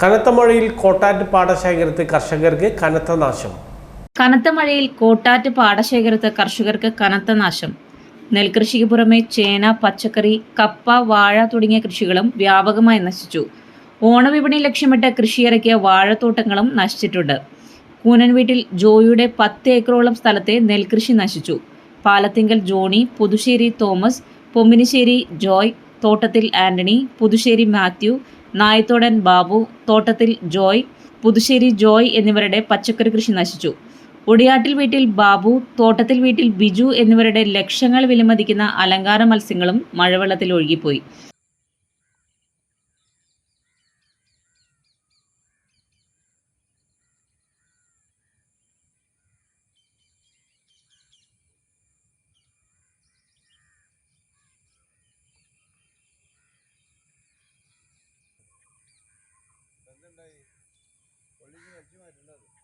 കനത്ത മഴയിൽ കോട്ടാറ്റ് പാടശേഖരത്ത് കർഷകർക്ക് കനത്ത നാശം. കനത്ത മഴയിൽ കോട്ടാറ്റ് പാടശേഖരത്ത് കർഷകർക്ക് കനത്ത നാശം. നെൽകൃഷിക്ക് പുറമെ ചേന, പച്ചക്കറി, കപ്പ, വാഴ തുടങ്ങിയ കൃഷികളും വ്യാപകമായി നശിച്ചു. ഓണവിപണി ലക്ഷ്യമിട്ട് കൃഷിയിറക്കിയ വാഴത്തോട്ടങ്ങളും നശിച്ചിട്ടുണ്ട്. കൂനൻവീട്ടിൽ ജോയിയുടെ 10 ഏക്കറോളം സ്ഥലത്തെ നെൽകൃഷി നശിച്ചു. പാലത്തിങ്കൽ ജോണി, പുതുശ്ശേരി തോമസ്, പൊമ്മിനിശ്ശേരി ജോയ്, തോട്ടത്തിൽ ആന്റണി, പുതുശ്ശേരി മാത്യു, നായത്തോടൻ ബാബു, തോട്ടത്തിൽ ജോയ്, പുതുശ്ശേരി ജോയ് എന്നിവരുടെ പച്ചക്കറി കൃഷി നശിച്ചു. ഒടിയാട്ടിൽ വീട്ടിൽ ബാബു, തോട്ടത്തിൽ വീട്ടിൽ ബിജു എന്നിവരുടെ ലക്ഷങ്ങൾ വിലമതിക്കുന്ന അലങ്കാര മത്സ്യങ്ങളും മഴവെള്ളത്തിൽ ഒഴുകിപ്പോയി. എന്തുണ്ടായി? പൊള്ളിച്ച് വലിച്ചു മാറ്റേണ്ടത്.